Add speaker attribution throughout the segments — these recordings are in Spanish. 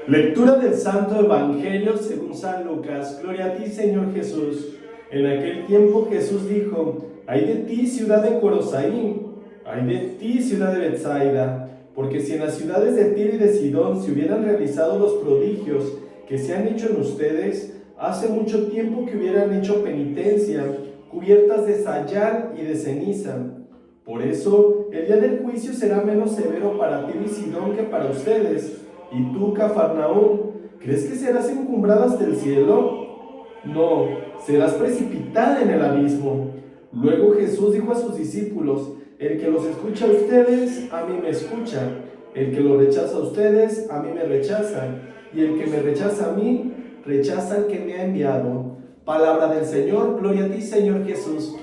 Speaker 1: Lectura del Santo Evangelio según San Lucas. Gloria a ti, Señor Jesús. En aquel tiempo Jesús dijo: ay de ti, ciudad de Corosaín, ay de ti, ciudad de Betsaida, porque si en las ciudades de Tiro y de Sidón se hubieran realizado los prodigios que se han hecho en ustedes, hace mucho tiempo que hubieran hecho penitencia, cubiertas de sayal y de ceniza. Por eso, el día del juicio será menos severo para Tiro y Sidón que para ustedes. Y tú, Cafarnaúm, ¿crees que serás encumbrada hasta el cielo? No, serás precipitada en el abismo. Luego Jesús dijo a sus discípulos: el que los escucha a ustedes, a mí me escucha. El que los rechaza a ustedes, a mí me rechaza. Y el que me rechaza a mí, rechaza al que me ha enviado. Palabra del Señor. Gloria a ti, Señor Jesús.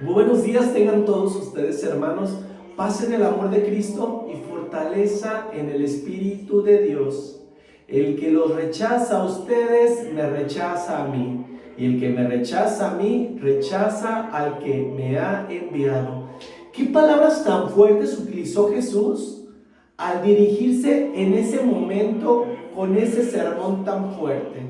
Speaker 1: Muy buenos días tengan todos ustedes, hermanos. Paz en el amor de Cristo y fortaleza en el Espíritu de Dios. El que los rechaza a ustedes, me rechaza a mí. Y el que me rechaza a mí, rechaza al que me ha enviado. ¿Qué palabras tan fuertes utilizó Jesús al dirigirse en ese momento con ese sermón tan fuerte?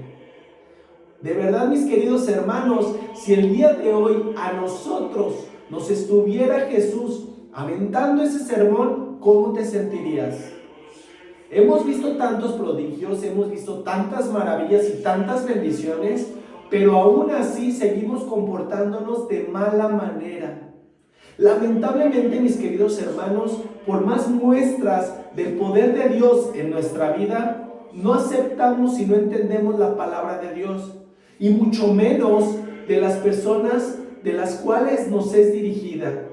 Speaker 1: De verdad, mis queridos hermanos, si el día de hoy a nosotros nos estuviera Jesús aventando ese sermón, ¿cómo te sentirías? Hemos visto tantos prodigios, hemos visto tantas maravillas y tantas bendiciones, pero aún así seguimos comportándonos de mala manera. Lamentablemente, mis queridos hermanos, por más muestras del poder de Dios en nuestra vida, no aceptamos y no entendemos la palabra de Dios, y mucho menos de las personas de las cuales nos es dirigida.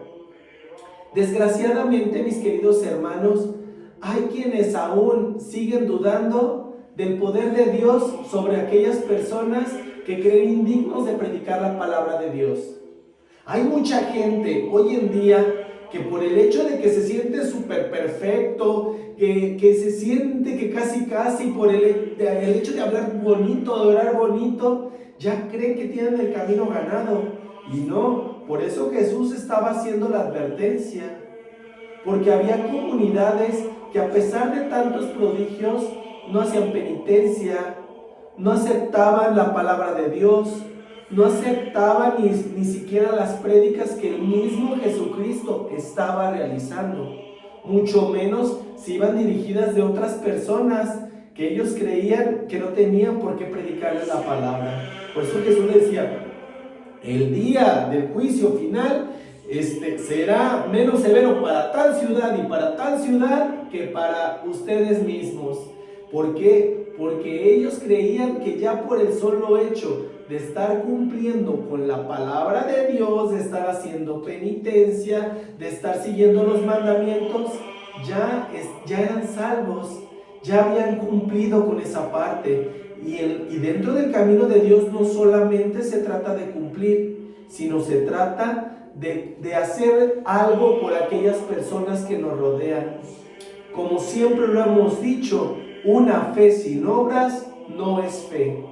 Speaker 1: Desgraciadamente, mis queridos hermanos, hay quienes aún siguen dudando del poder de Dios sobre aquellas personas que creen indignos de predicar la palabra de Dios. Hay mucha gente hoy en día que por el hecho de que se siente súper perfecto, que se siente que casi por el hecho de hablar bonito, de orar bonito, ya creen que tienen el camino ganado. Y no, por eso Jesús estaba haciendo la advertencia, porque había comunidades que a pesar de tantos prodigios no hacían penitencia, no aceptaban la palabra de Dios, no aceptaban ni siquiera las prédicas que el mismo Jesucristo estaba realizando, mucho menos si iban dirigidas de otras personas que ellos creían que no tenían por qué predicarles la palabra. Por eso Jesús decía: el día del juicio final será menos severo para tal ciudad y para tal ciudad que para ustedes mismos. ¿Por qué? Porque ellos creían que ya por el solo hecho de estar cumpliendo con la palabra de Dios, de estar haciendo penitencia, de estar siguiendo los mandamientos, ya eran salvos, ya habían cumplido con esa parte. Y dentro del camino de Dios no solamente se trata de cumplir, sino se trata de hacer algo por aquellas personas que nos rodean. Como siempre lo hemos dicho, una fe sin obras no es fe.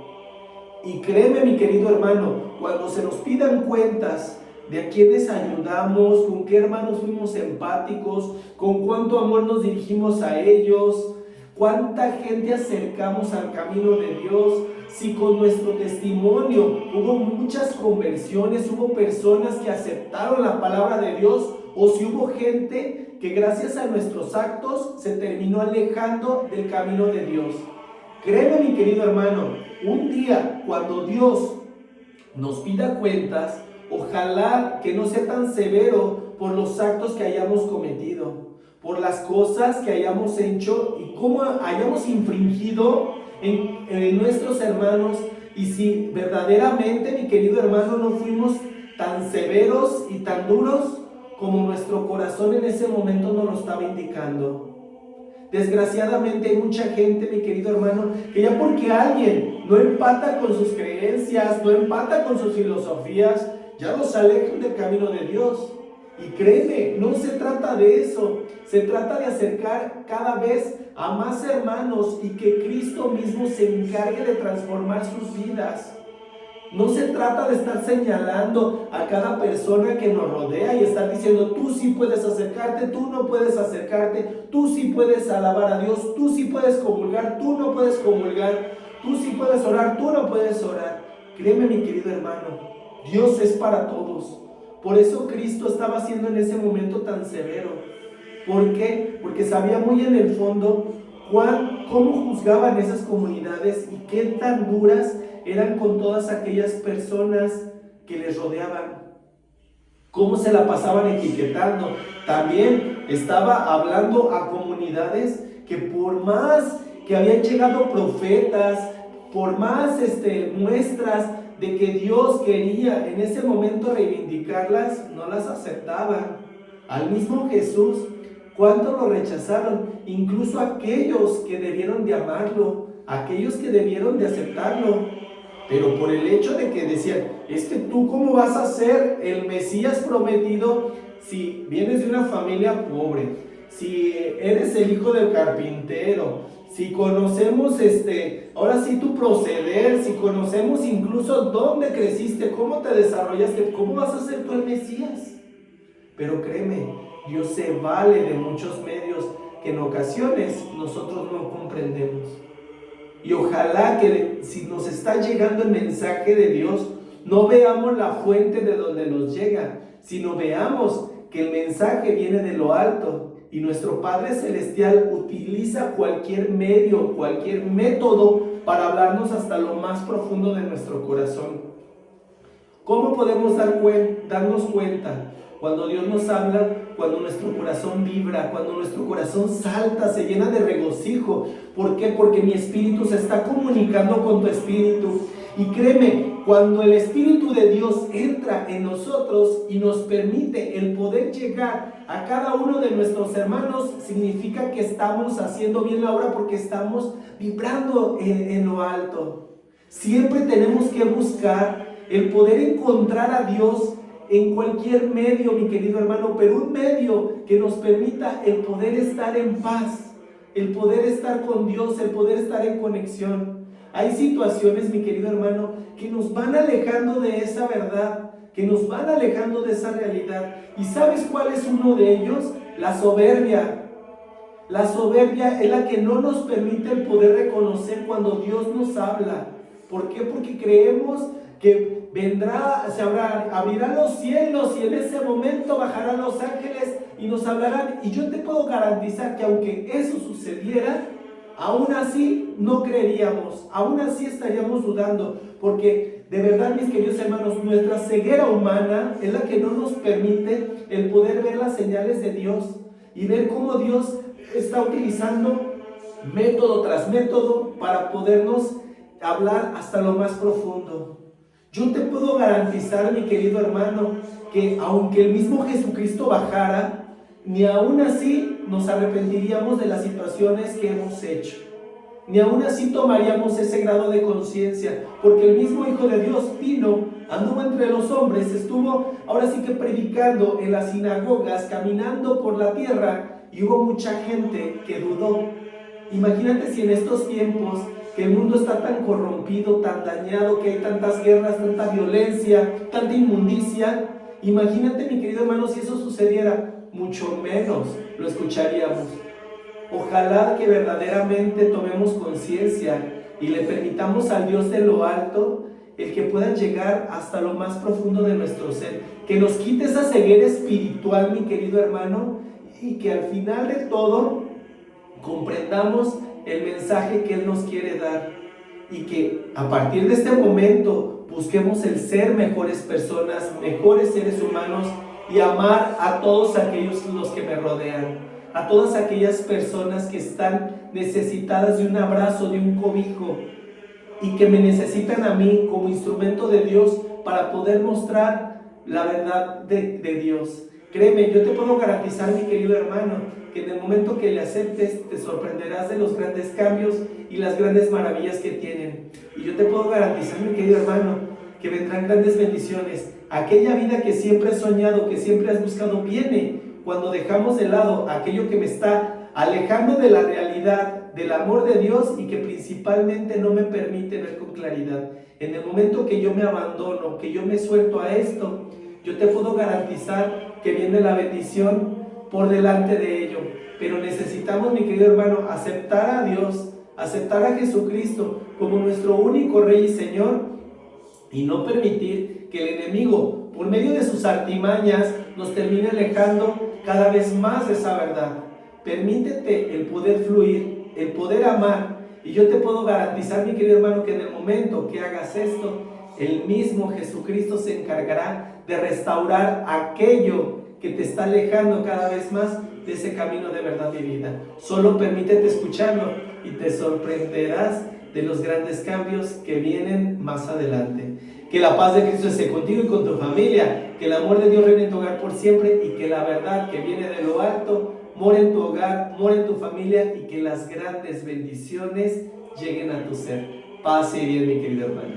Speaker 1: Y créeme, mi querido hermano, cuando se nos pidan cuentas de a quienes ayudamos, con qué hermanos fuimos empáticos, con cuánto amor nos dirigimos a ellos, cuánta gente acercamos al camino de Dios, si con nuestro testimonio hubo muchas conversiones, hubo personas que aceptaron la palabra de Dios, o si hubo gente que gracias a nuestros actos se terminó alejando del camino de Dios. Créeme, mi querido hermano, un día cuando Dios nos pida cuentas, ojalá que no sea tan severo por los actos que hayamos cometido, por las cosas que hayamos hecho y cómo hayamos infringido en nuestros hermanos, y si verdaderamente, mi querido hermano, no fuimos tan severos y tan duros como nuestro corazón en ese momento nos lo estaba indicando. Desgraciadamente hay mucha gente, mi querido hermano, que ya porque alguien no empata con sus creencias, no empata con sus filosofías, ya los alejan del camino de Dios. Y créeme, no se trata de eso, se trata de acercar cada vez a más hermanos y que Cristo mismo se encargue de transformar sus vidas. No se trata de estar señalando a cada persona que nos rodea y estar diciendo, tú sí puedes acercarte, tú no puedes acercarte, tú sí puedes alabar a Dios, tú sí puedes comulgar, tú no puedes comulgar, tú sí puedes orar, tú no puedes orar. Créeme, mi querido hermano, Dios es para todos. Por eso Cristo estaba siendo en ese momento tan severo. ¿Por qué? Porque sabía muy en el fondo cómo juzgaban esas comunidades y qué tan duras eran con todas aquellas personas que les rodeaban. Cómo se la pasaban etiquetando. También estaba hablando a comunidades que por más que habían llegado profetas, por más muestras de que Dios quería en ese momento reivindicarlas, no las aceptaban. Al mismo Jesús, ¿cuánto lo rechazaron? Incluso aquellos que debieron de amarlo, aquellos que debieron de aceptarlo. Pero por el hecho de que decían, es que tú cómo vas a ser el Mesías prometido si vienes de una familia pobre, si eres el hijo del carpintero, si conocemos ahora sí tu proceder, si conocemos incluso dónde creciste, cómo te desarrollaste, ¿cómo vas a ser tú el Mesías? Pero créeme, Dios se vale de muchos medios que en ocasiones nosotros no comprendemos. Y ojalá que si nos está llegando el mensaje de Dios, no veamos la fuente de donde nos llega, sino veamos que el mensaje viene de lo alto y nuestro Padre Celestial utiliza cualquier medio, cualquier método para hablarnos hasta lo más profundo de nuestro corazón. ¿Cómo podemos darnos cuenta? Cuando Dios nos habla, cuando nuestro corazón vibra, cuando nuestro corazón salta, se llena de regocijo. ¿Por qué? Porque mi espíritu se está comunicando con tu espíritu. Y créeme, cuando el Espíritu de Dios entra en nosotros y nos permite el poder llegar a cada uno de nuestros hermanos, significa que estamos haciendo bien la obra porque estamos vibrando en lo alto. Siempre tenemos que buscar el poder encontrar a Dios en cualquier medio, mi querido hermano, pero un medio que nos permita el poder estar en paz, el poder estar con Dios, el poder estar en conexión. Hay situaciones, mi querido hermano, que nos van alejando de esa verdad, que nos van alejando de esa realidad. ¿Y sabes cuál es uno de ellos? La soberbia. La soberbia es la que no nos permite el poder reconocer cuando Dios nos habla. ¿Por qué? Porque creemos que vendrá, abrirá los cielos y en ese momento bajarán los ángeles y nos hablarán. Y yo te puedo garantizar que aunque eso sucediera, aún así no creeríamos, aún así estaríamos dudando, porque de verdad, mis queridos hermanos, nuestra ceguera humana es la que no nos permite el poder ver las señales de Dios y ver cómo Dios está utilizando método tras método para podernos hablar hasta lo más profundo. Yo te puedo garantizar, mi querido hermano, que aunque el mismo Jesucristo bajara, ni aún así nos arrepentiríamos de las situaciones que hemos hecho. Ni aún así tomaríamos ese grado de conciencia, porque el mismo Hijo de Dios vino, anduvo entre los hombres, estuvo ahora sí que predicando en las sinagogas, caminando por la tierra, y hubo mucha gente que dudó. Imagínate si en estos tiempos que el mundo está tan corrompido, tan dañado, que hay tantas guerras, tanta violencia, tanta inmundicia. Imagínate, mi querido hermano, si eso sucediera, mucho menos lo escucharíamos. Ojalá que verdaderamente tomemos conciencia y le permitamos al Dios de lo alto el que pueda llegar hasta lo más profundo de nuestro ser, que nos quite esa ceguera espiritual, mi querido hermano, y que al final de todo comprendamos el mensaje que Él nos quiere dar y que a partir de este momento busquemos el ser mejores personas, mejores seres humanos y amar a todos aquellos los que me rodean, a todas aquellas personas que están necesitadas de un abrazo, de un cobijo y que me necesitan a mí como instrumento de Dios para poder mostrar la verdad de Dios. Créeme, yo te puedo garantizar, mi querido hermano, que en el momento que le aceptes te sorprenderás de los grandes cambios y las grandes maravillas que tienen. Y yo te puedo garantizar, mi querido hermano, que vendrán grandes bendiciones. Aquella vida que siempre has soñado, que siempre has buscado, viene cuando dejamos de lado aquello que me está alejando de la realidad del amor de Dios y que principalmente no me permite ver con claridad. En el momento que yo me abandono, que yo me suelto a esto, yo te puedo garantizar que viene la bendición por delante de ello. Pero necesitamos, mi querido hermano, aceptar a Dios, aceptar a Jesucristo como nuestro único Rey y Señor, y no permitir que el enemigo, por medio de sus artimañas, nos termine alejando cada vez más de esa verdad. Permítete el poder fluir, el poder amar, y yo te puedo garantizar, mi querido hermano, que en el momento que hagas esto, el mismo Jesucristo se encargará de restaurar aquello que te está alejando cada vez más de ese camino de verdad y vida. Solo permítete escucharlo y te sorprenderás de los grandes cambios que vienen más adelante. Que la paz de Cristo esté contigo y con tu familia, que el amor de Dios reine en tu hogar por siempre y que la verdad que viene de lo alto mora en tu hogar, mora en tu familia y que las grandes bendiciones lleguen a tu ser. Paz y bien, mi querido hermano.